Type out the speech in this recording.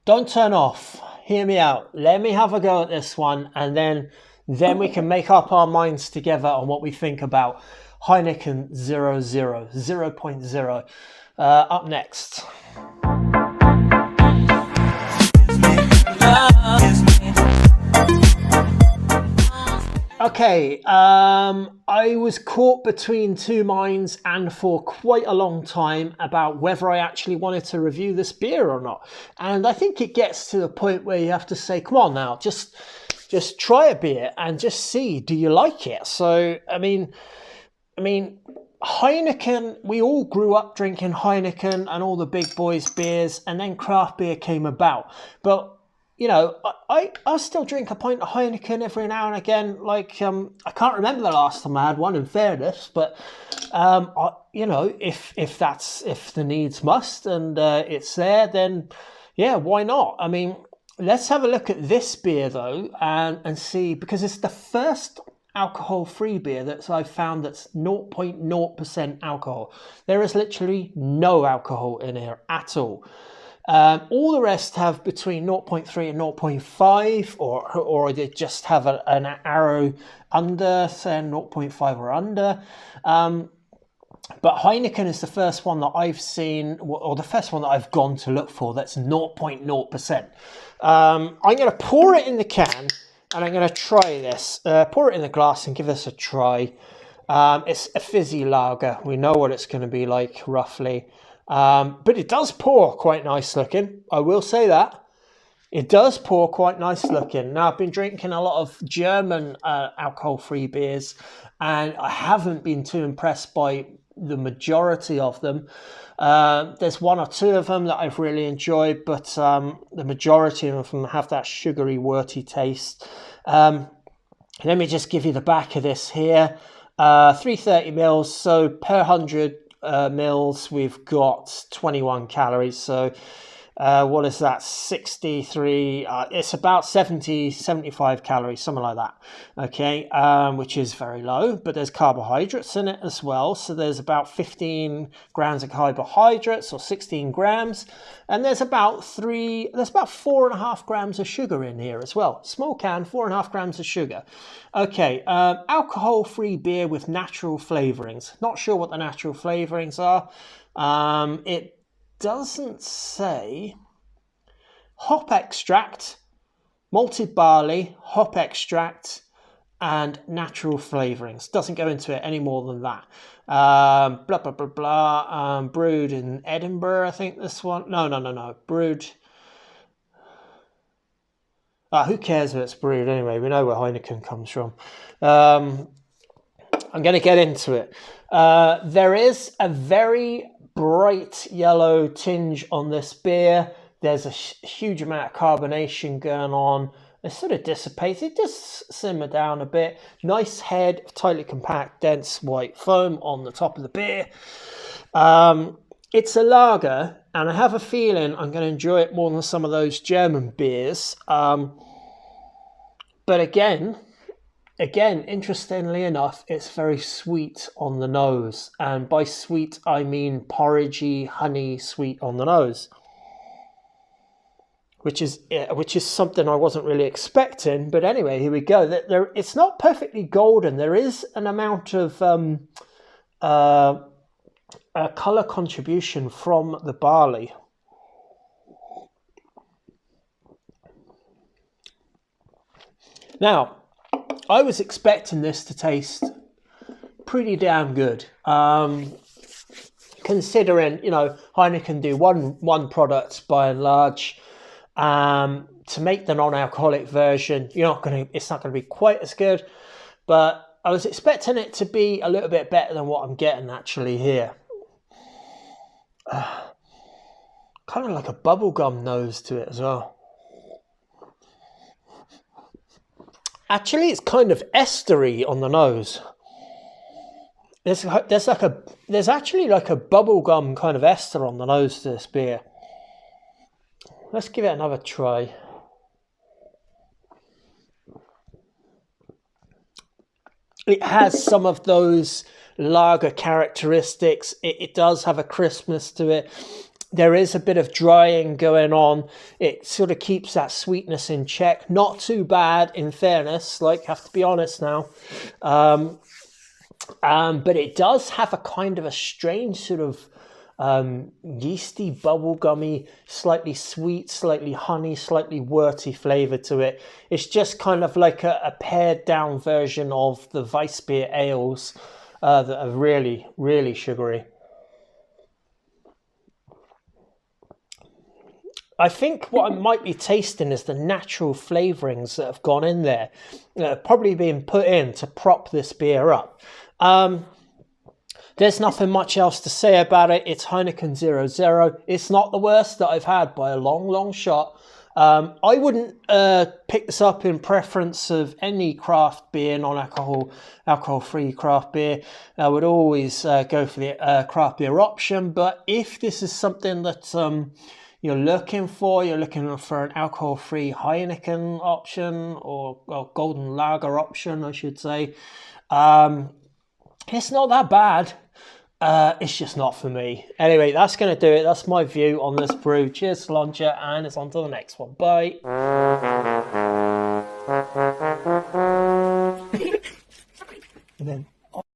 don't turn off. Hear me out. Let me have a go at this one, and then we can make up our minds together on what we think about Heineken 0.0. Up next. Okay, I was caught between two minds and for quite a long time about whether I actually wanted to review this beer or not. And I think it gets to the point where you have to say, come on now, just try a beer and just see, do you like it? So, I mean, Heineken, we all grew up drinking Heineken and all the big boys beers, and then craft beer came about. But you know, I still drink a pint of Heineken every now and again. Like, I can't remember the last time I had one, in fairness, but you know, if the needs must and it's there, then yeah, why not? I mean, let's have a look at this beer though, and see, because it's the first alcohol-free beer that I've found that's 0.0% alcohol. There is literally no alcohol in here at all. All the rest have between 0.3 and 0.5, or they just have an arrow under, saying 0.5 or under. But Heineken is the first one that I've seen, or the first one that I've gone to look for that's 0.0%. I'm going to pour it in the can, and I'm going to try this. Pour it in the glass and give this a try. It's a fizzy lager. We know what it's going to be like, roughly. But it does pour quite nice looking. I will say that. It does pour quite nice looking. Now, I've been drinking a lot of German alcohol-free beers, and I haven't been too impressed by the majority of them. There's one or two of them that I've really enjoyed, but the majority of them have that sugary, worty taste. Let me just give you the back of this here. 330 mils, so per 100 mils we've got 21 calories, so what is that, 63, it's about 75 calories, something like that, okay, which is very low, but there's carbohydrates in it as well, so there's about 15 grams of carbohydrates, or 16 grams, and there's about 4.5 grams of sugar in here as well. Small can, 4.5 grams of sugar. Okay, alcohol-free beer with natural flavourings. Not sure what the natural flavourings are. It doesn't say. Hop extract, malted barley, hop extract, and natural flavourings. Doesn't go into it any more than that. Blah, blah, blah, blah. Brewed in Edinburgh, I think this one. No. Brewed. Who cares if it's brewed anyway? We know where Heineken comes from. I'm going to get into it. There is a very bright yellow tinge on this beer. There's a huge amount of carbonation going on. It sort of dissipates. It just simmer down a bit. Nice head, tightly compact, dense white foam on the top of the beer. It's a lager, and I have a feeling I'm going to enjoy it more than some of those German beers. But again, interestingly enough, it's very sweet on the nose. And by sweet, I mean porridgey, honey sweet on the nose. Which is something I wasn't really expecting. But anyway, here we go. It's not perfectly golden. There is an amount of colour contribution from the barley. Now, I was expecting this to taste pretty damn good. Considering, you know, Heineken do one product by and large. To make the non-alcoholic version, it's not going to be quite as good, but I was expecting it to be a little bit better than what I'm getting actually here. Kind of like a bubblegum nose to it as well. Actually, it's kind of estery on the nose. There's actually like a bubblegum kind of ester on the nose to this beer. Let's give it another try. It has some of those lager characteristics. It does have a crispness to it. There is a bit of drying going on. It sort of keeps that sweetness in check. Not too bad, in fairness, like, have to be honest now. But it does have a kind of a strange sort of yeasty, bubblegummy, slightly sweet, slightly honey, slightly worty flavour to it. It's just kind of like a pared down version of the Weissbier ales that are really, really sugary. I think what I might be tasting is the natural flavourings that have gone in there, that have probably been put in to prop this beer up. There's nothing much else to say about it. It's Heineken 0.0. It's not the worst that I've had by a long, long shot. I wouldn't pick this up in preference of any craft beer, alcohol-free craft beer. I would always go for the craft beer option. But if this is something that you're looking for an alcohol-free Heineken option or golden lager option, I should say. It's not that bad. It's just not for me. Anyway, that's going to do it. That's my view on this brew. Cheers, Solange, and it's on to the next one. Bye.